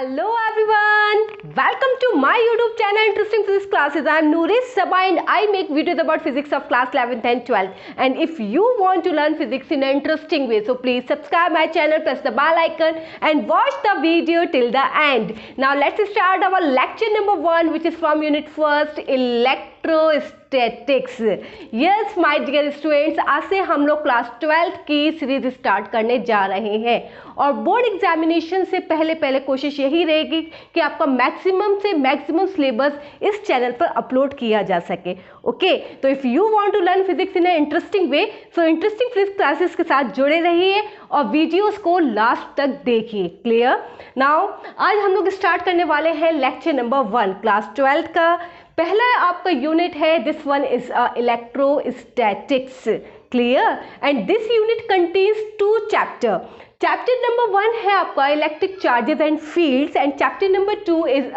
Hello everyone, welcome to my YouTube channel Interesting Physics Classes. I am Nourish Sabha and I make videos about physics of class 11th and 12th. And if you want to learn physics in an interesting way, so please subscribe my channel, press the bell icon and watch the video till the end. Now let's start our lecture number 1, which is from unit 1st, electrostatics. Yes my dear students, आज से हम लोग class 12th की series start करने जा रहे हैं और बोर्ड एग्जामिनेशन से पहले कोशिश यही रहेगी कि आपका मैक्सिमम से मैक्सिमम सिलेबस इस चैनल पर अपलोड किया जा सके. ओके, तो if you want to learn physics in a interesting way, so interesting physics classes के साथ जुड़े रहिए और वीडियोस को लास्ट तक देखिए. क्लियर? नाउ आज हम लोग स्टार्ट करने वाले हैं लेक्चर नंबर 1 क्लास 12th का. पहला आपका यूनिट है, this one is electrostatics. Clear? And this unit contains 2 chapter. Chapter number 1 है आपका electric charges and fields and chapter number 2 is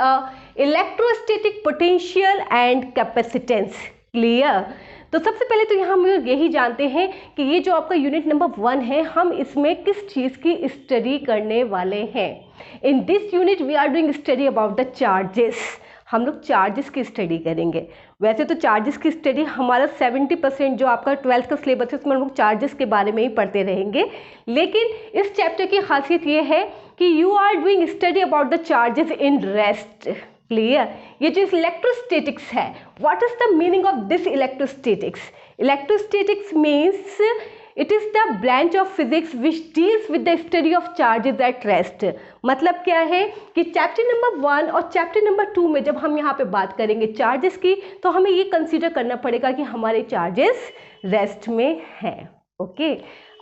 electrostatic potential and capacitance. Clear? तो सबसे पहले तो यहाँ हम यही जानते हैं कि ये जो आपका यूनिट नंबर 1 है, हम इसमें किस चीज़ की स्टडी करने वाले हैं. In this unit we are doing study about the charges. हम लोग चार्जेस की स्टडी करेंगे. वैसे तो चार्जेस की स्टडी हमारा 70% जो आपका 12th का सिलेबस है उसमें हम लोग चार्जेस के बारे में ही पढ़ते रहेंगे, लेकिन इस चैप्टर की खासियत ये है कि you are doing study about the charges in rest. Clear? ये जो इलेक्ट्रोस्टैटिक्स है, what is the meaning of this electrostatics? Electrostatics means it is the branch of physics which deals with the study of charges at rest. मतलब क्या है कि chapter number 1 और chapter number 2 में जब हम यहाँ पे बात करेंगे चार्जेस की, तो हमें ये कंसीडर करना पड़ेगा कि हमारे चार्जेस रेस्ट में हैं. ओके,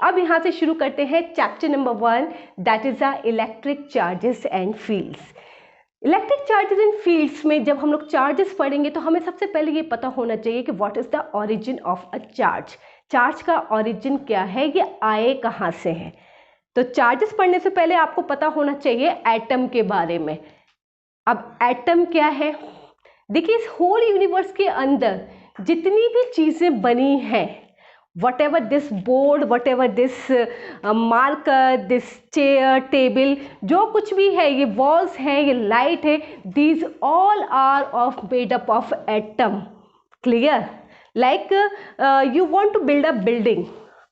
अब यहाँ से शुरू करते हैं chapter number 1, that is the electric charges and fields. Electric charges and fields में जब हम लोग चार्जेस पढ़ेंगे तो हमें सबसे पहले ये पता होना चाहिए कि what is the origin of a charge. Charge का ओरिजिन क्या है, ये आए कहाँ से हैं. तो चार्जेस पढ़ने से पहले आपको पता होना चाहिए एटम के बारे में. अब एटम क्या है? देखिए, इस होल यूनिवर्स के अंदर जितनी भी चीज़ें बनी हैं, what ever this board, what ever this marker, this chair, table, जो कुछ भी है, ये वॉल्स हैं, ये लाइट है, these all are of made up of atom. Clear? Like you want to build a building.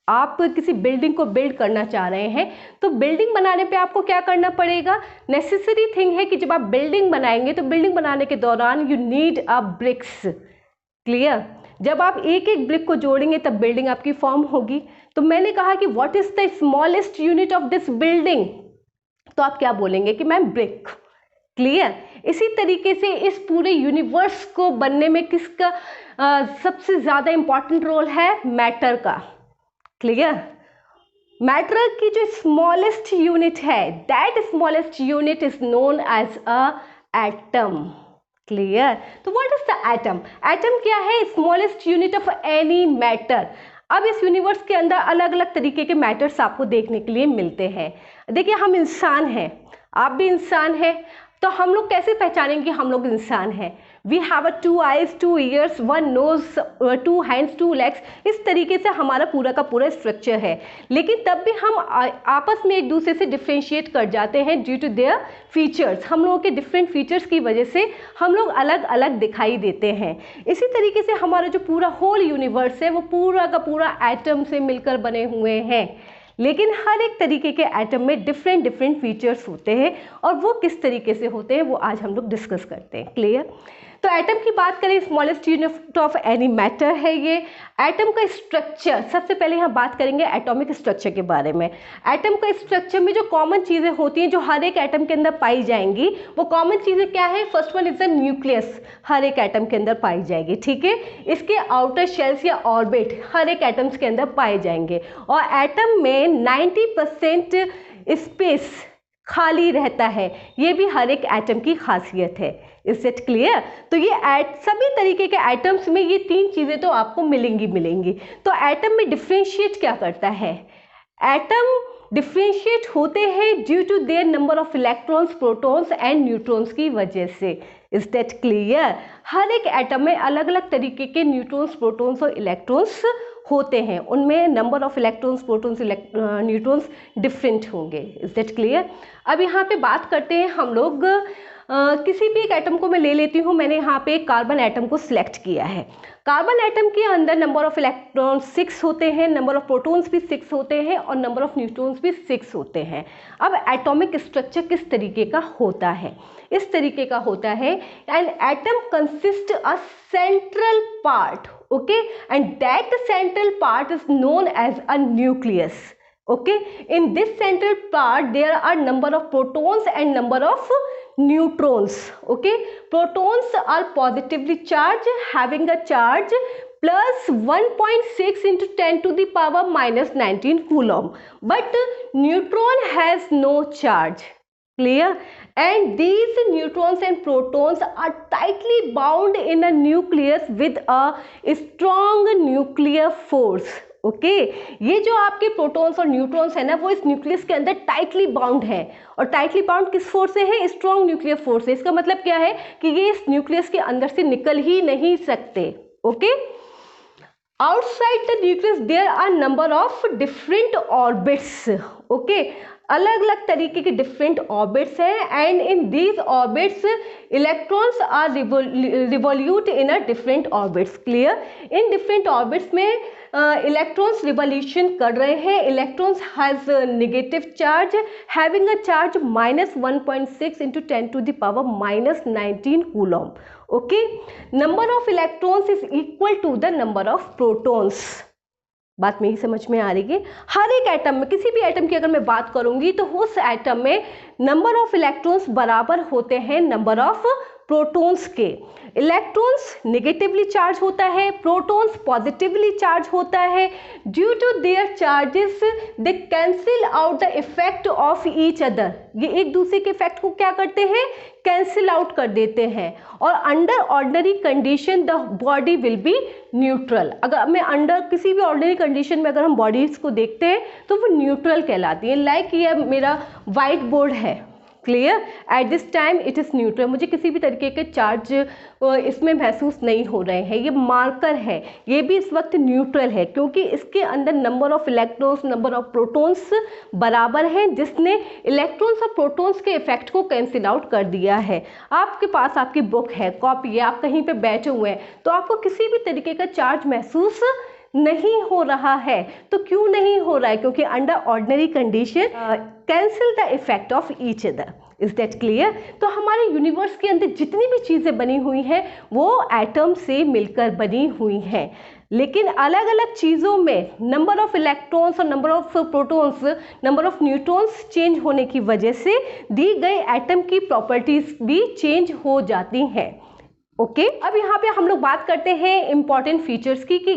आप किसी बिल्डिंग को बिल्ड करना चाह रहे हैं, तो बिल्डिंग बनाने पे आपको क्या करना पड़ेगा? नेसेसरी थिंग है कि जब आप बिल्डिंग बनाएंगे तो बिल्डिंग बनाने के दौरान you need a bricks. Clear? जब आप एक एक ब्रिक को जोड़ेंगे तब बिल्डिंग आपकी फॉर्म होगी. तो मैंने कहा कि what is the smallest unit of this building, तो आप क्या बोलेंगे कि मैम ब्रिक. क्लियर? इसी तरीके से इस पूरे यूनिवर्स को बनने में किसका सबसे ज़्यादा इंपॉर्टेंट रोल है? मैटर का. क्लियर? मैटर की जो स्मॉलेस्ट यूनिट है, that smallest unit is known as a atom. Clear? तो what is the atom? Atom क्या है? Smallest unit of any matter. अब इस यूनिवर्स के अंदर अलग अलग तरीके के मैटर्स आपको देखने के लिए मिलते हैं. देखिए, हम इंसान हैं, आप भी इंसान हैं, तो हम लोग कैसे पहचानेंगे हम लोग इंसान हैं? We have 2 eyes, 2 ears, 1 nose, 2 hands, 2 legs. इस तरीके से हमारा पूरा का पूरा स्ट्रक्चर है, लेकिन तब भी हम आपस में एक दूसरे से डिफ्रेंशिएट कर जाते हैं ड्यू टू देयर फीचर्स. हम लोगों के डिफरेंट फीचर्स की वजह से हम लोग अलग अलग दिखाई देते हैं. इसी तरीके से हमारा जो पूरा होल यूनिवर्स है वो पूरा का पूरा एटम से मिलकर बने हुए हैं, लेकिन हर एक तरीके के एटम में डिफरेंट डिफरेंट फीचर्स होते हैं और वो किस तरीके से होते हैं वो आज हम लोग डिस्कस करते हैं. क्लियर? तो एटम की बात करें, smallest unit of any matter है ये. एटम का स्ट्रक्चर, सबसे पहले यहाँ बात करेंगे एटॉमिक स्ट्रक्चर के बारे में. एटम का स्ट्रक्चर में जो कॉमन चीज़ें होती हैं जो हर एक एटम के अंदर पाई जाएंगी, वो कॉमन चीज़ें क्या है? First one is the nucleus, हर एक एटम के अंदर पाई जाएगी. ठीक है? इसके आउटर शेल्स या ऑर्बिट हर एक एटम्स के अंदर पाए जाएंगे और एटम में 90% स्पेस खाली रहता है. ये भी हर एक एटम की खासियत है. Is it clear? तो ये सभी तरीके के एटम्स में ये 3 चीज़ें तो आपको मिलेंगी. तो एटम में डिफ्रेंशिएट क्या करता है? एटम डिफ्रेंशिएट होते हैं due to their number of electrons, protons and neutrons की वजह से. Is that clear? हर एक एटम में अलग अलग तरीके के न्यूट्रॉन्स, प्रोटॉन्स और इलेक्ट्रॉन्स होते हैं उनमें number of electrons, protons, neutrons different होंगे। Is that clear? अब यहाँ पे बात करते हैं हम लोग किसी भी एक एटम को मैं ले लेती हूँ। मैंने यहाँ पे कार्बन एटम को सिलेक्ट किया है। कार्बन एटम के अंदर नंबर ऑफ इलेक्ट्रॉन्स 6 होते हैं, नंबर ऑफ प्रोटॉन्स भी 6 होते हैं और नंबर ऑफ न्यूट्रॉन्स भी 6 होते हैं। अब एटॉमिक स्ट्रक्चर किस तरीके का होता है? इस तरीके का होता है, an atom consist a central part, okay, and that central part is known as a nucleus. Okay, in this central part there are number of protons and number of neutrons. Okay, protons are positively charged, having a charge plus 1.6 into 10 to the power minus 19 coulomb, but neutron has no charge. Clear? And these neutrons and protons are tightly bound in a nucleus with a strong nuclear force. Okay ये जो आपके protons और neutrons है ना, वो इस nucleus के अंदर टाइटली बाउंड है। और टाइटली बाउंड किस फोर्स से है? स्ट्रॉन्ग न्यूक्लियर फोर्स से। इसका मतलब क्या है कि ये इस न्यूक्लियस के अंदर से निकल ही नहीं सकते। Okay, outside the nucleus there are number of different orbits. Okay, अलग अलग तरीके के डिफरेंट ऑर्बिट्स हैं, and in these orbits electrons are revolute in a different orbits. Clear? In different orbits में इलेक्ट्रॉन्स रिवॉल्यूशन कर रहे हैं। Electrons has negative charge, having a charge -1.6 into 10 to the power -19 coulomb. Okay, number of electrons is equal to the number of protons. बात मेरी समझ में आ रही है? हर एक एटम में, किसी भी एटम की अगर मैं बात करूंगी तो उस एटम में नंबर ऑफ इलेक्ट्रॉन्स बराबर होते हैं नंबर ऑफ प्रोटॉन्स के। इलेक्ट्रॉन्स नेगेटिवली चार्ज होता है, प्रोटॉन्स पॉजिटिवली चार्ज होता है। Due to their charges they cancel out the effect of each other. ये एक दूसरे के इफेक्ट को क्या करते हैं? कैंसिल आउट कर देते हैं। और under ordinary condition the body will be neutral. अगर मैं अंडर किसी भी ऑर्डिनरी कंडीशन में अगर हम बॉडीज को देखते हैं तो वो न्यूट्रल कहलाती है। लाइक ये मेरा वाइट बोर्ड है। Clear? Eight this time it is neutral. मुझे किसी भी तरीके के चार्ज इसमें महसूस नहीं हो रहे हैं। ये मार्कर है, ये भी इस वक्त न्यूट्रल है क्योंकि इसके अंदर number of electrons, number of protons बराबर हैं, जिसने इलेक्ट्रॉन्स और प्रोटॉन्स के इफेक्ट को कैंसिल आउट कर दिया है। आपके पास आपकी बुक है, कॉपी है, आप कहीं पे बैठे हुए हैं तो आपको किसी भी तरीके का चार्ज महसूस नहीं हो रहा है। तो क्यों नहीं हो रहा है? क्योंकि under ordinary condition cancel the effect of each other. Is that clear? तो हमारे यूनिवर्स के अंदर जितनी भी चीज़ें बनी हुई हैं वो एटम से मिलकर बनी हुई हैं, लेकिन अलग अलग चीज़ों में नंबर ऑफ इलेक्ट्रॉन्स और number of protons, number of neutrons change होने की वजह से दी गई एटम की प्रॉपर्टीज भी चेंज हो जाती हैं। ओके, अब यहाँ पे हम लोग बात करते हैं इंपॉर्टेंट फीचर्स की कि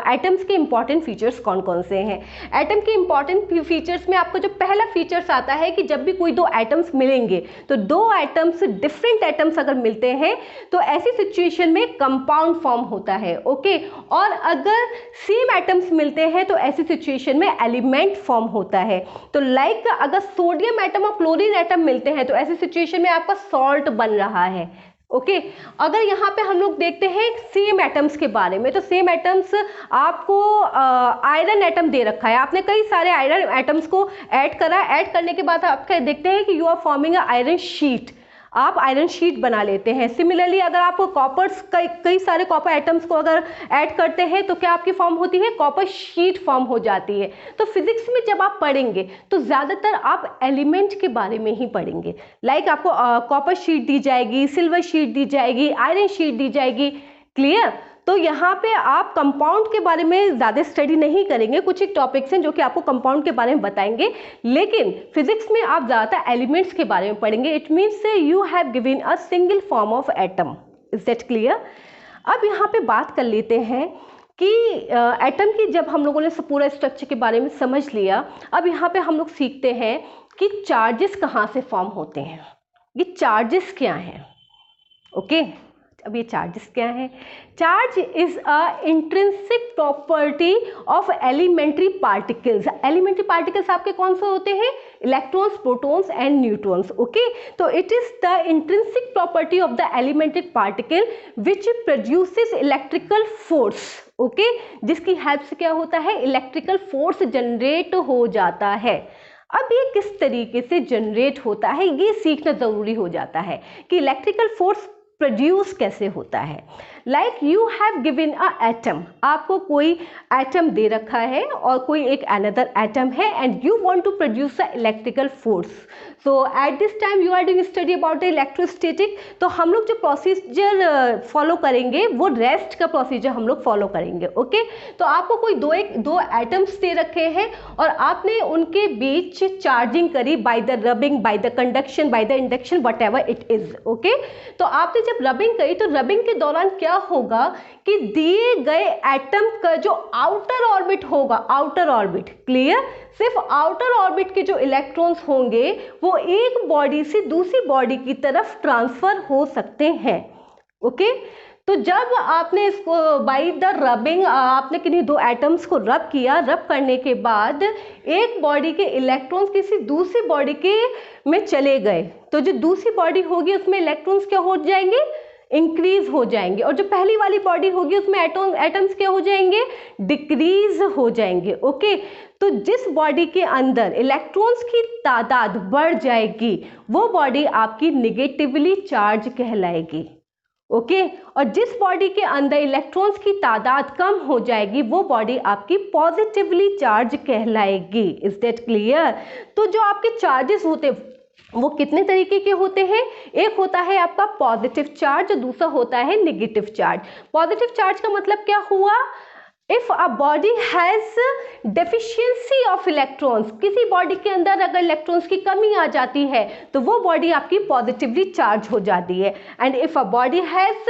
एटम्स के इंपॉर्टेंट फीचर्स कौन कौन से हैं। एटम के इंपॉर्टेंट फीचर्स में आपको जो पहला फीचर्स आता है कि जब भी कोई दो एटम्स मिलेंगे तो दो एटम्स, डिफरेंट एटम्स अगर मिलते हैं तो ऐसी सिचुएशन में कंपाउंड फॉर्म होता है। ओके, और अगर सेम एटम्स मिलते हैं तो ऐसी सिचुएशन में एलिमेंट फॉर्म होता है। तो लाइक अगर सोडियम एटम और क्लोरीन एटम मिलते हैं तो ऐसी सिचुएशन में आपका सॉल्ट बन रहा है। ओके, अगर यहाँ पे हम लोग देखते हैं सेम एटम्स के बारे में, तो सेम एटम्स आपको आयरन एटम दे रखा है, आपने कई सारे आयरन एटम्स को ऐड करा, ऐड करने के बाद आप देखते हैं कि you are forming a iron sheet, आप आयरन शीट बना लेते हैं। सिमिलरली अगर आप कॉपर्स, कई सारे कॉपर एटम्स को अगर ऐड करते हैं तो क्या आपकी फॉर्म होती है? कॉपर शीट फॉर्म हो जाती है। तो फिजिक्स में जब आप पढ़ेंगे तो ज़्यादातर आप एलिमेंट के बारे में ही पढ़ेंगे। लाइक आपको कॉपर शीट दी जाएगी, सिल्वर शीट दी जाएगी, आयरन शीट दी जाएगी। क्लियर? तो यहाँ पे आप कंपाउंड के बारे में ज़्यादा स्टडी नहीं करेंगे, कुछ एक टॉपिक्स हैं जो कि आपको कंपाउंड के बारे में बताएंगे, लेकिन फिजिक्स में आप ज़्यादातर एलिमेंट्स के बारे में पढ़ेंगे। It means you have given a single form of atom. Is that clear? अब यहाँ पे बात कर लेते हैं कि एटम की जब हम लोगों ने पूरा स्ट्रक्चर के बारे में समझ लिया, अब यहाँ पे हम लोग सीखते हैं कि चार्जेस कहाँ से फॉर्म होते हैं, ये चार्जेस क्या हैं। ओके, अब ये चार्जेस क्या हैं? Charge is a intrinsic property of elementary particles. Elementary particles आपके कौन से होते हैं? Electrons, protons and neutrons. Okay, तो it is the intrinsic property of the elementary particle which produces electrical force. Okay, जिसकी हेल्प से क्या होता है? इलेक्ट्रिकल फोर्स जनरेट हो जाता है। अब ये किस तरीके से जनरेट होता है ये सीखना जरूरी हो जाता है कि इलेक्ट्रिकल फोर्स प्रोड्यूस कैसे होता है। Like you have given a atom, आपको कोई एटम दे रखा है और कोई एक अनदर एटम है and you want to produce a electrical force. So at this time you are doing study about the electrostatic. तो हम लोग जो प्रोसीजर फॉलो करेंगे वो रेस्ट का प्रोसीजर हम लोग फॉलो करेंगे। ओके, तो आपको कोई दो एटम्स दे रखे हैं और आपने उनके बीच चार्जिंग करी by the rubbing, by the conduction, by the induction, what ever it is. Okay, तो आपने जब रबिंग करी तो रबिंग के दौरान क्या होगा कि दिए गए एटम का जो आउटर ऑर्बिट होगा, आउटर ऑर्बिट, क्लियर, सिर्फ आउटर ऑर्बिट के जो इलेक्ट्रॉन्स होंगे वो एक बॉडी से दूसरी बॉडी की तरफ ट्रांसफर हो सकते हैं। ओके, तो जब आपने इसको बाय द रबिंग, आपने किन्हीं दो एटम्स को रब किया, रब करने के बाद एक बॉडी के इलेक्ट्रॉन्स किसी दूसरी बॉडी के में चले गए, तो जो दूसरी बॉडी होगी उसमें इलेक्ट्रॉन्स क्या हो जाएंगे? इंक्रीज हो जाएंगे, और जो पहली वाली बॉडी होगी उसमें एटम्स क्या हो जाएंगे? डिक्रीज हो जाएंगे। ओके, तो जिस बॉडी के अंदर इलेक्ट्रॉन्स की तादाद बढ़ जाएगी वो बॉडी आपकी निगेटिवली चार्ज कहलाएगी। ओके, और जिस बॉडी के अंदर इलेक्ट्रॉन्स की तादाद कम हो जाएगी वो बॉडी आपकी पॉजिटिवली चार्ज कहलाएगी। Is that clear? तो जो आपके चार्जेस होते हैं वो कितने तरीके के होते हैं? एक होता है आपका पॉजिटिव चार्ज, दूसरा होता है नेगेटिव चार्ज। पॉजिटिव चार्ज का मतलब क्या हुआ? If a body has deficiency of electrons, किसी बॉडी के अंदर अगर इलेक्ट्रॉन्स की कमी आ जाती है तो वो बॉडी आपकी पॉजिटिवली चार्ज हो जाती है। And if a body has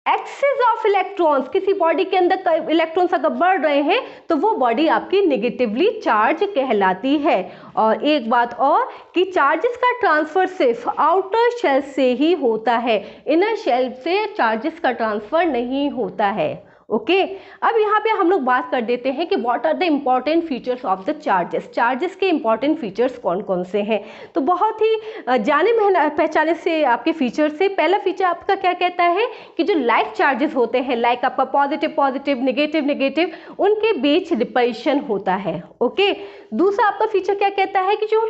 excess of electrons, किसी बॉडी के अंदर इलेक्ट्रॉन्स अगर बढ़ रहे हैं तो वो बॉडी आपकी नेगेटिवली चार्ज कहलाती है। और एक बात और कि चार्जेस का ट्रांसफर सिर्फ आउटर शेल से ही होता है, इनर शेल से चार्जेस का ट्रांसफर नहीं होता है। ओके, अब यहाँ पे हम लोग बात कर देते हैं कि what are the important features of the charges. Charges के इम्पॉर्टेंट फीचर्स कौन कौन से हैं? तो बहुत ही जाने पहचाने से आपके फीचर से पहला फीचर आपका क्या कहता है कि जो लाइक चार्जेस होते हैं, लाइक आपका पॉजिटिव पॉजिटिव, नेगेटिव नेगेटिव, उनके बीच रिपल्शन होता है। ओके, दूसरा आपका फीचर क्या कहता है कि जो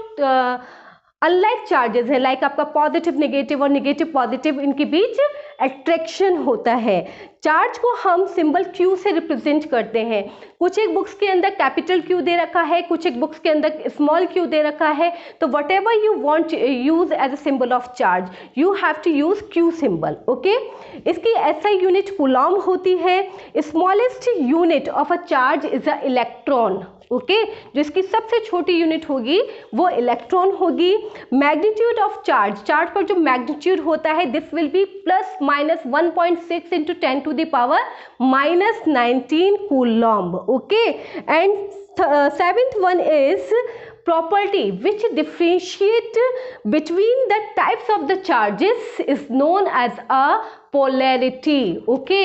अनलाइक चार्जेस है, लाइक आपका पॉजिटिव नेगेटिव और नेगेटिव पॉजिटिव, इनके बीच अट्रैक्शन होता है। चार्ज को हम सिंबल Q से रिप्रेजेंट करते हैं। कुछ एक बुक्स के अंदर कैपिटल Q दे रखा है, कुछ एक बुक्स के अंदर स्मॉल q दे रखा है। तो whatever you want use as a symbol of charge you have to use Q symbol. Okay, इसकी SI यूनिट कूलॉम होती है। Smallest unit of a charge is a electron. Okay, जो इसकी सबसे छोटी यूनिट होगी वो इलेक्ट्रॉन होगी। मैग्नीट्यूड ऑफ चार्ज, चार्ज पर जो मैग्नीट्यूड होता है this will be plus minus 1.6 into 10 to the power minus 19 coulomb. Okay, and seventh one is property which differentiate between the types of the charges is known as a polarity. Okay,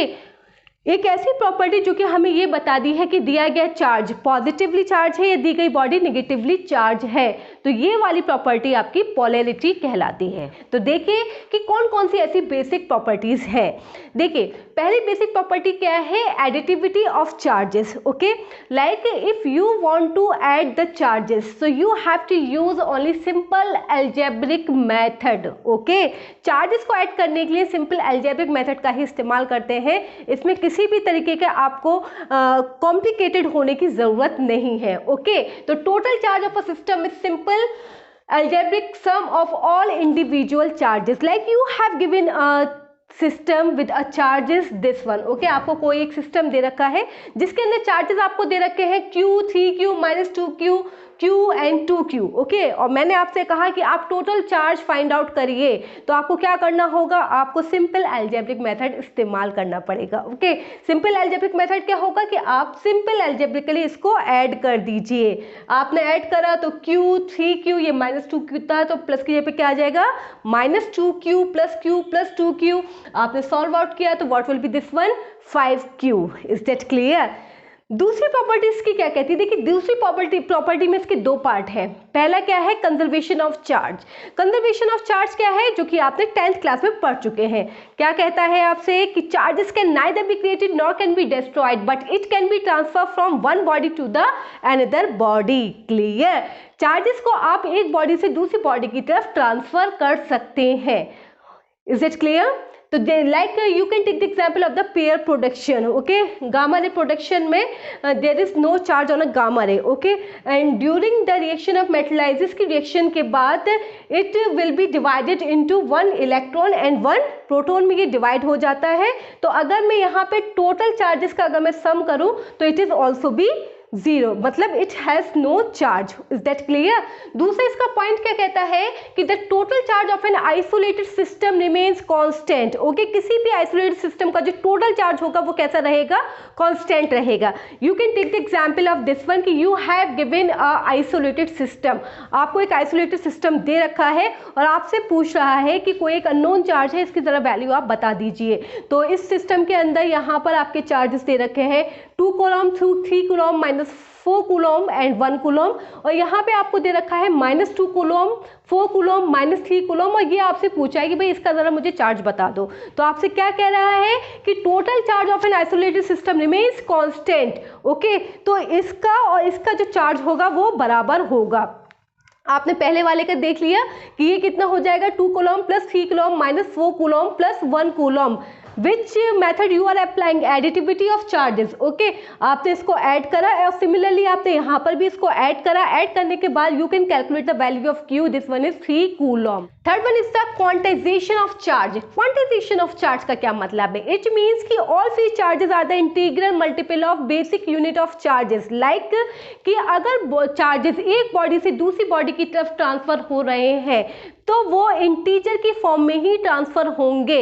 एक ऐसी property जो कि हमें ये बता दी है कि दिया गया चार्ज पॉजिटिवली चार्ज है या दी गई बॉडी नेगेटिवली चार्ज है, तो ये वाली प्रॉपर्टी आपकी पोलैरिटी कहलाती है। तो देखिए कि कौन कौन सी ऐसी बेसिक प्रॉपर्टीज है। देखिए, पहली बेसिक प्रॉपर्टी क्या है? Additivity of charges. Okay, like if you want to add the charges so you have to use only simple algebraic method. Okay, charges को ऐड करने के लिए सिंपल अलजेब्रिक मेथड का ही इस्तेमाल करते हैं। इसमें किसी भी तरीके का आपको कॉम्प्लिकेटेड होने की जरूरत नहीं है। ओके, तो total charge of a system is simple algebraic sum of all individual charges. Like you have given a system with a charges this one. Okay, आपको कोई एक सिस्टम दे रखा है जिसके अंदर चार्जेस आपको दे रखे हैं Q, 3Q, -2Q, Q and 2Q, okay. और मैंने आपसे कहा कि आप टोटल चार्ज फाइंड आउट करिए, तो आपको क्या करना होगा, आपको सिंपल अलजेब्रिक मेथड इस्तेमाल करना पड़ेगा, ओके। सिंपल अलजेब्रिक मेथड क्या होगा कि आप सिंपल अलजेब्रिकली इसको ऐड कर दीजिए। आपने ऐड करा तो Q 3Q, ये -2Q था, तो प्लस की जगह पे क्या आ जाएगा, -2Q plus Q plus 2Q। आपने सॉल्व आउट किया तो what will be this one, 5Q। Is that clear? दूसरी प्रॉपर्टी इसकी क्या कहती है, देखिए दूसरी प्रॉपर्टी में इसके दो पार्ट है। पहला क्या है, conservation of charge. Conservation of charge क्या है, जो कि आपने 10th क्लास में पढ़ चुके हैं। क्या कहता है आपसे कि charges can neither be created nor can be destroyed, but it can be transfer from one body to the another body. Clear? Charges को आप एक बॉडी से दूसरी बॉडी की तरफ ट्रांसफर कर सकते हैं। Is it clear? तो like you can take the example of the pair production, okay. Gamma ray production में there is no charge on a gamma ray, okay, and during the reaction of मेटलाइसिस की reaction के बाद it will be divided into 1 electron and 1 proton में ये divide हो जाता है। तो अगर मैं यहाँ पे टोटल चार्जेस का अगर मैं सम करूँ तो इट इज ऑल्सो बी 0, मतलब it has no charge. Is that clear? दूसरा इसका पॉइंट क्या कहता है कि the total charge of an isolated system remains constant, okay. किसी भी आइसोलेटेड सिस्टम का जो टोटल चार्ज होगा वो कैसा रहेगा, कांस्टेंट रहेगा। You can take the example of this one कि you have given a isolated system. आपको एक आइसोलेटेड सिस्टम दे रखा है और आपसे पूछ रहा है कि कोई एक अननोन चार्ज है, इसकी जरा वैल्यू आप बता दीजिए। तो इस सिस्टम के अंदर यहाँ पर आपके चार्जेस दे रखे हैं 2 coulomb, 3 coulomb, -4 coulomb and 1 coulomb. और यहाँ पे आपको दे रखा है -2 कूलम, 4 कूलम, -3 कूलम, और ये आपसे पूछा है कि भाई इसका जरा मुझे चार्ज बता दो। तो आपसे क्या कह रहा है कि total charge of an isolated system remains constant, okay. तो इसका और इसका जो चार्ज होगा वो बराबर होगा। आपने पहले वाले का देख लिया कि ये कितना हो जाएगा, 2 coulomb plus 3 coulomb -4 coulomb plus 1 coulomb. Which method you are applying, additivity of charges, okay. आपने इसको ऐड करा और सिमिलरली आपने यहाँ पर भी इसको ऐड करा। ऐड करने के बाद you can calculate the value of Q, this one is 3 coulomb. Third one is the quantisation of charge. Quantisation of charge का क्या मतलब है? इट मीन्स कि all free charges are the integral multiple of basic unit of charges. Like कि अगर charges एक body से दूसरी बॉडी की तरफ ट्रांसफर हो रहे हैं तो वो इंटीजर की फॉर्म में ही ट्रांसफर होंगे।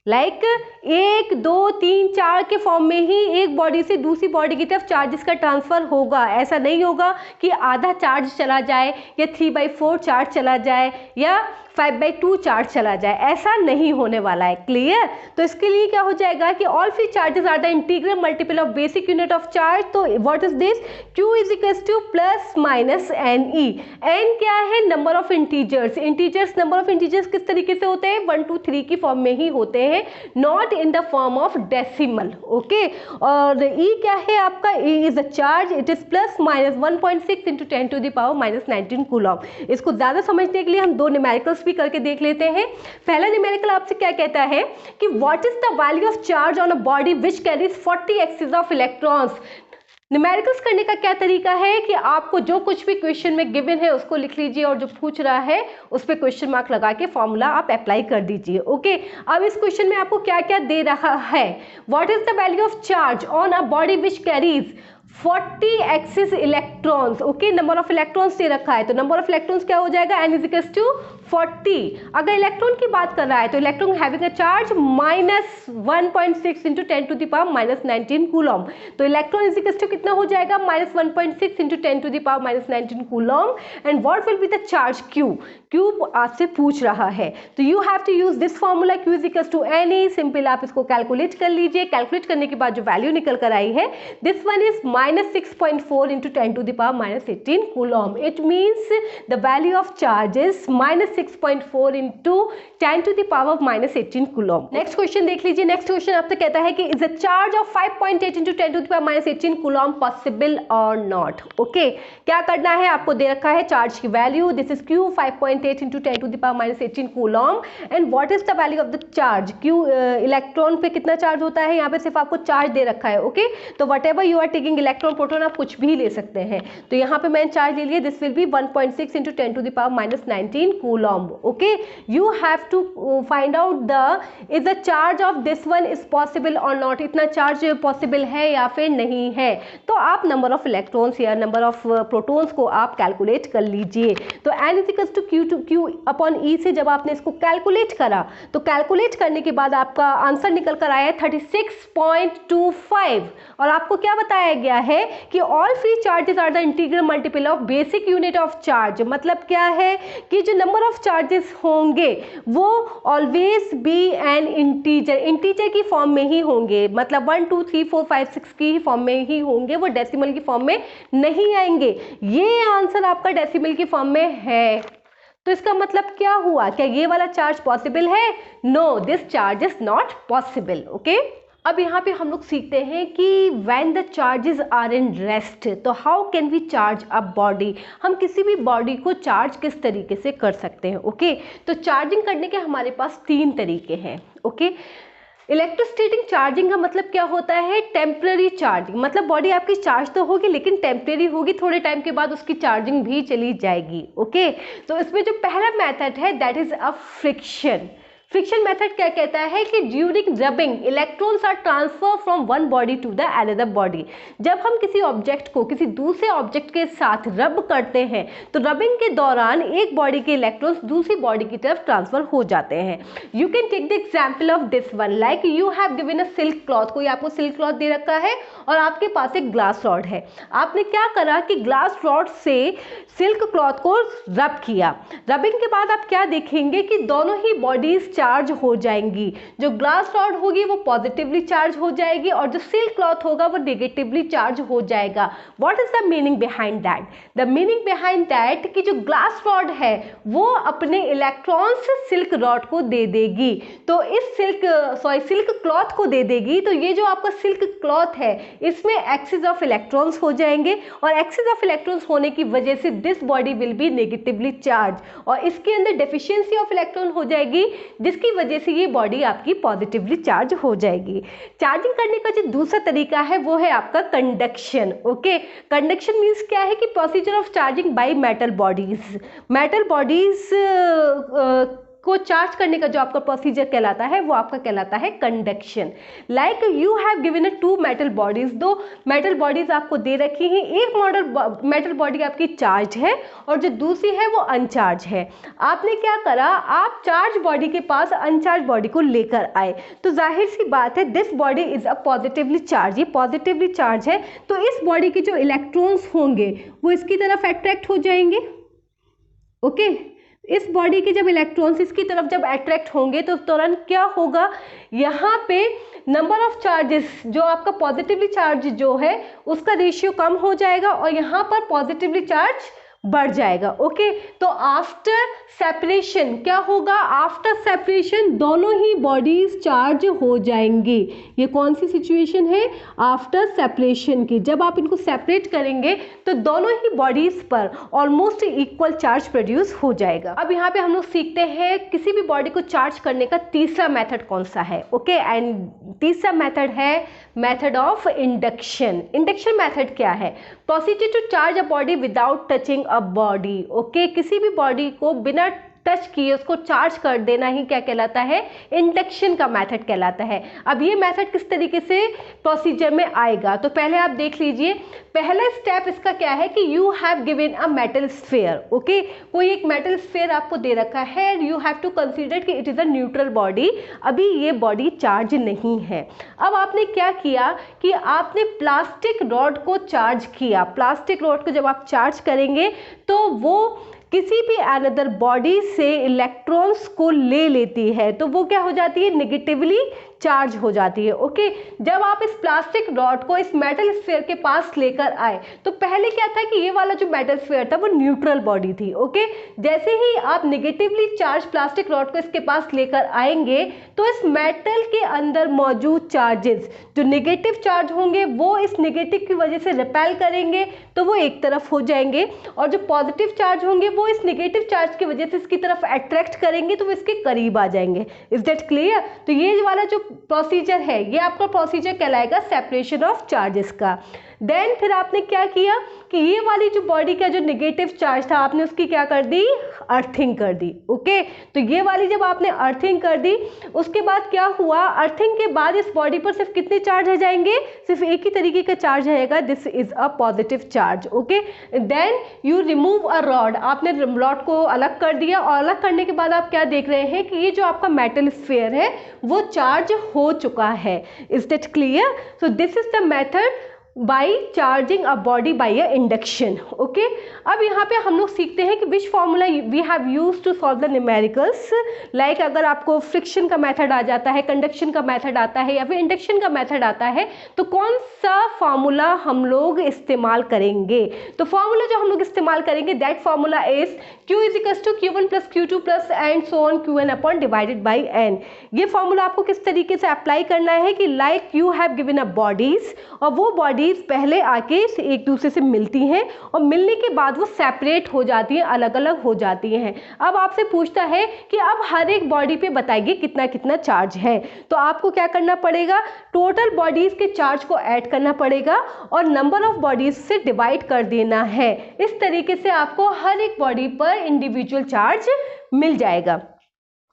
लाइक 1, 2, 3, 4 के फॉर्म में ही एक बॉडी से दूसरी बॉडी की तरफ चार्जेस का ट्रांसफर होगा। ऐसा नहीं होगा कि आधा चार्ज चला जाए या 3/4 चार्ज चला जाए या 5/2 चार्ज चला जाए, ऐसा नहीं होने वाला है। क्लियर? तो इसके लिए क्या हो जाएगा कि all free charges are the integral multiple of basic unit of charge. तो what is this, Q is equal to plus minus NE। N क्या है, number of integers. Integers, number of integers किस तरीके से होते हैं, 1, 2, 3 की फॉर्म में ही होते हैं, not in the form of decimal, okay. और E क्या है आपका, E is a charge, it is plus minus 1.6 × 10⁻⁻19 coulomb. इसको ज्यादा समझने के लिए हम दो न्यूमेरिकल्स भी करके देख लेते हैं। पहला न्यूमेरिकल आपसे क्या कहता है कि what is the value of charge on a body which carries 40 axis of electrons. Numericals करने का क्या तरीका है कि आपको जो कुछ भी क्वेश्चन में गिवन है उसको लिख लीजिए और जो पूछ रहा है उस पर क्वेश्चन मार्क लगा के फॉर्मूला आप अप्लाई कर दीजिए, ओके। अब इस क्वेश्चन में आपको क्या क्या दे रहा है, what is the value of charge on a body which carries 40 axis electrons, okay. Number of electrons they रखा है तो नंबर ऑफ इलेक्ट्रॉन्स क्या हो जाएगा, n इज इक्वल टू 40। अगर इलेक्ट्रॉन की बात कर रहा है तो electron having a charge -1.6 × 10⁻⁻19 coulomb. तो इलेक्ट्रॉन इज इक्वल टू कितना हो जाएगा, -1.6 × 10⁻⁻19 coulomb. And what will be the charge Q। Q आपसे पूछ रहा है तो you have to use this formula, Q is equal to NE। Simple आप इसको कैलकुलेट कर लीजिए। कैलकुलेट करने के बाद जो वैल्यू निकल कर आई है, this one is -6.4 × 10⁻⁻18 coulomb. It means the value of charge is -6.4 × 10⁻⁻18 coulomb. Next question देख लीजिए। नेक्स्ट क्वेश्चन आपसे कहता है कि is a charge of 5.8 × 10⁻⁻18 coulomb possible और नॉट, ओके। क्या करना है, आपको दे रखा है चार्ज की value, this is Q 5.8 × 10⁻⁻18 coulomb. And what is the value of the charge Q। Electron पे कितना चार्ज होता है, यहाँ पे सिर्फ आपको चार्ज दे रखा है, ओके। तो whatever you are taking electron proton आप कुछ भी ले सकते हैं। तो यहाँ पे मैंने चार्ज ले लिया, this will be 1.6 × 10⁻⁻19 coulomb. Okay, you have to find out is the charge of this one is possible और नॉट, इतना चार्ज पॉसिबल है या फिर नहीं है। तो आप नंबर ऑफ इलेक्ट्रॉन्स या नंबर ऑफ प्रोटॉन्स को आप कैलकुलेट कर लीजिए। तो n is to Q upon E से जब आपने इसको कैलकुलेट करा तो कैलकुलेट करने के बाद आपका आंसर निकल कर आया 36.25 और आपको क्या बताया गया है कि all free charges are the integral multiple of basic unit of charge. मतलब क्या है कि जो नंबर ऑफ चार्जेस होंगे वो ऑलवेज बी एन इंटीजर की फॉर्म में ही होंगे, मतलब 1 2 3 4 5 6 की फॉर्म में ही होंगे, वो डेसिमल की फॉर्म में नहीं आएंगे। ये आंसर आपका डेसिमल की फॉर्म में है। तो इसका मतलब क्या हुआ, क्या ये वाला चार्ज पॉसिबल है? No, this charge is not possible. Okay, अब यहाँ पे हम लोग सीखते हैं कि when the charges are in rest, तो how can we charge a body. हम किसी भी बॉडी को चार्ज किस तरीके से कर सकते हैं। ओके, तो चार्जिंग करने के हमारे पास 3 तरीके हैं। ओके, इलेक्ट्रोस्टैटिक चार्जिंग का मतलब क्या होता है? टेम्पररी चार्जिंग, मतलब बॉडी आपकी चार्ज तो होगी लेकिन टेम्पररी होगी, थोड़े टाइम के बाद उसकी चार्जिंग भी चली जाएगी। ओके, तो इसमें जो पहला मेथड है that is a friction. Friction method क्या कहता है कि during rubbing electrons are transfer from one body to the another body. जब हम किसी ऑब्जेक्ट को किसी दूसरे ऑब्जेक्ट के साथ रब करते हैं तो रबिंग के दौरान एक बॉडी के इलेक्ट्रॉन्स दूसरी बॉडी की तरफ ट्रांसफर हो जाते हैं। You can take the example of this one, like you have given a silk cloth. कोई आपको सिल्क क्लॉथ दे रखा है और आपके पास एक ग्लास रॉड है। आपने क्या करा कि ग्लास रॉड से सिल्क क्लॉथ को रब किया। रबिंग के बाद आप क्या देखेंगे कि दोनों ही बॉडीज चार्ज हो जाएंगी। जो ग्लास रॉड होगी वो पॉजिटिवली चार्ज हो जाएगी और जो सिल्क क्लॉथ होगा वो नेगेटिवली चार्ज हो जाएगा। What is the meaning behind that? The meaning behind that कि जो ग्लास रॉड है वो अपने इलेक्ट्रॉन्स सिल्क रॉड को दे देगी, तो इस सिल्क क्लॉथ को दे देगी। तो ये जो आपका सिल्क क्लॉथ है इसमें एक्सिस ऑफ इलेक्ट्रॉन्स हो जाएंगे और एक्सिस ऑफ इलेक्ट्रॉन्स होने की वजह से this body will be negatively charge और इसके अंदर डेफिशिएंसी ऑफ इलेक्ट्रॉन हो जाएगी, जिसकी वजह से ये बॉडी आपकी पॉजिटिवली चार्ज हो जाएगी। चार्जिंग करने का जो दूसरा तरीका है वो है आपका कंडक्शन। ओके, कंडक्शन मीन्स क्या है कि procedure of charging by metal bodies. Metal bodies को चार्ज करने का जो आपका प्रोसीजर कहलाता है वो आपका कहलाता है conduction. Like you have given 2 metal bodies, 2 metal bodies आपको दे रखी हैं। एक मेटल बॉडी आपकी चार्ज है और जो दूसरी है वो अनचार्ज है। आपने क्या करा, आप चार्ज बॉडी के पास अनचार्ज बॉडी को लेकर आए, तो जाहिर सी बात है this body is a positively charge, ये पॉजिटिवली चार्ज है, तो इस बॉडी के जो इलेक्ट्रॉन्स होंगे वो इसकी तरफ अट्रैक्ट हो जाएंगे। ओके, इस बॉडी के जब इलेक्ट्रॉन्स इसकी तरफ जब अट्रैक्ट होंगे तो तुरंत क्या होगा, यहाँ पे नंबर ऑफ चार्जेस जो आपका पॉजिटिवली चार्ज जो है उसका रेशियो कम हो जाएगा और यहाँ पर पॉजिटिवली चार्ज बढ़ जाएगा। ओके, तो आफ्टर सेपरेशन क्या होगा, आफ्टर सेपरेशन दोनों ही बॉडीज चार्ज हो जाएंगी। ये कौन सी सिचुएशन है, आफ्टर सेपरेशन की। जब आप इनको सेपरेट करेंगे तो दोनों ही बॉडीज पर ऑलमोस्ट इक्वल चार्ज प्रोड्यूस हो जाएगा। अब यहाँ पे हम लोग सीखते हैं किसी भी बॉडी को चार्ज करने का तीसरा मेथड कौन सा है। ओके, एंड तीसरा मेथड है method of induction. Induction method क्या है, procedure to charge a body without touching a body. Okay, किसी भी बॉडी को बिना टच किए उसको चार्ज कर देना ही क्या कहलाता है, इंडक्शन का मेथड कहलाता है। अब ये मेथड किस तरीके से प्रोसीजर में आएगा, तो पहले आप देख लीजिए। पहला स्टेप इसका क्या है कि you have given a metal sphere. Okay, कोई एक मेटल स्फीयर आपको दे रखा है, यू हैव टू कंसीडर कि it is a neutral body, अभी ये बॉडी चार्ज नहीं है। अब आपने क्या किया कि आपने प्लास्टिक रॉड को चार्ज किया। प्लास्टिक रॉड को जब आप चार्ज करेंगे तो वो किसी भी अनदर बॉडी से इलेक्ट्रॉन्स को ले लेती है, तो वो क्या हो जाती है, नेगेटिवली चार्ज हो जाती है। ओके, जब आप इस प्लास्टिक रॉड को इस मेटल स्फीयर के पास लेकर आए तो पहले क्या था कि ये वाला जो मेटल स्फीयर था वो न्यूट्रल बॉडी थी। ओके, जैसे ही आप नेगेटिवली चार्ज प्लास्टिक रॉड को इसके पास लेकर आएंगे तो इस मेटल के अंदर मौजूद चार्जेस जो नेगेटिव चार्ज होंगे वो इस नेगेटिव की वजह से रिपेल करेंगे तो वो एक तरफ हो जाएंगे, और जो पॉजिटिव चार्ज होंगे वो इस नेगेटिव चार्ज की वजह से इसकी तरफ अट्रैक्ट करेंगे तो वो इसके करीब आ जाएंगे। Is that clear? तो ये वाला जो प्रोसीजर है ये आपका प्रोसीजर कहलाएगा सेपरेशन ऑफ चार्जेस का। देन फिर आपने क्या किया कि ये वाली जो बॉडी का जो नेगेटिव चार्ज था आपने उसकी क्या कर दी, अर्थिंग कर दी। ओके, तो ये वाली जब आपने अर्थिंग कर दी उसके बाद क्या हुआ, अर्थिंग के बाद इस बॉडी पर सिर्फ कितने चार्ज रह जाएंगे, सिर्फ एक ही तरीके का चार्ज रहेगा, this is a positive charge. Okay, then you remove a rod, आपने रॉड को अलग कर दिया और अलग करने के बाद आप क्या देख रहे हैं कि ये जो आपका मेटल स्फीयर है वो चार्ज हो चुका है। Is that clear? So this is the method by charging a body by a induction. Okay, अब यहाँ पे हम लोग सीखते हैं कि which formula we have used to solve the numericals. Like अगर आपको फ्रिक्शन का मेथड आ जाता है, कंडक्शन का मेथड आता है या फिर इंडक्शन का मेथड आता है तो कौन सा फार्मूला हम लोग इस्तेमाल करेंगे। तो फार्मूला जो हम लोग इस्तेमाल करेंगे that formula is Q is equals to Q1 plus Q2 plus and so on Qn upon divided by n। ये फार्मूला आपको किस तरीके से अप्लाई करना है कि like you have given a bodies और वो बॉडीज पहले आके एक दूसरे से मिलती हैं और मिलने के बाद वो सेपरेट हो जाती हैं, अलग अलग हो जाती हैं। अब आपसे पूछता है कि अब हर एक बॉडी पे बताइए कितना कितना चार्ज है, तो आपको क्या करना पड़ेगा, टोटल बॉडीज के चार्ज को ऐड करना पड़ेगा और नंबर ऑफ बॉडीज से डिवाइड कर देना है। इस तरीके से आपको हर एक बॉडी पर इंडिविजुअल चार्ज मिल जाएगा।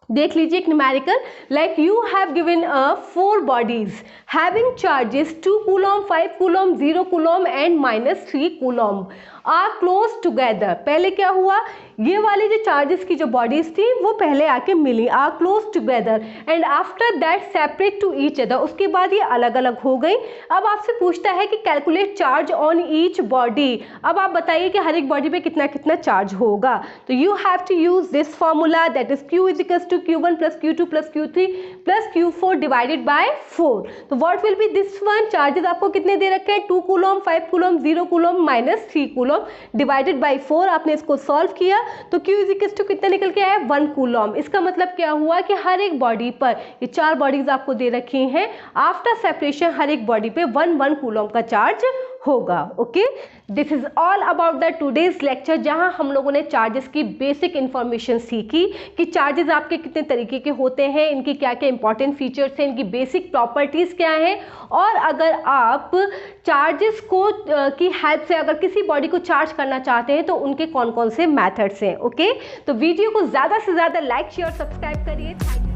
देख लीजिए एक numerical, like you have given 4 bodies having charges 2 coulomb, 5 coulomb, 0 coulomb and -3 coulomb are close together. पहले क्या हुआ, ये वाली जो चार्जेस की जो बॉडीज थी वो पहले आके मिली, are close together and after that separate to each other, उसके बाद ये अलग अलग हो गई। अब आपसे पूछता है कि calculate charge on each body. अब आप बताइए कि हर एक बॉडी पे कितना कितना चार्ज होगा, तो you have to use this formula that is Q is equals to Q1 plus Q2 plus Q3 plus Q4 divided by 4। तो what will be this one, charges आपको कितने दे रखे हैं, 2 coulomb, 5 coulomb, 0 coulomb, -3 coulomb divided by 4। आपने इसको solve किया तो Q इज इक्वल्स टू कितना निकल के आया, 1 कूलम। इसका मतलब क्या हुआ कि हर एक बॉडी पर, ये 4 बॉडीज आपको दे रखी हैं, आफ्टर सेपरेशन हर एक बॉडी पे 1 कूलम का चार्ज होगा। Okay, this is all about the today's lecture, जहां हम लोगों ने चार्जेस की बेसिक इंफॉर्मेशन सीखी कि चार्जेस आपके कितने तरीके के होते हैं, इनकी क्या क्या इंपॉर्टेंट फीचर्स हैं, इनकी बेसिक प्रॉपर्टीज क्या हैं, और अगर आप चार्जेस को की हेल्प से अगर किसी बॉडी को चार्ज करना चाहते हैं तो उनके कौन कौन से मेथड्स हैं। ओके, तो वीडियो को ज़्यादा से ज़्यादा लाइक शेयर सब्सक्राइब करिए।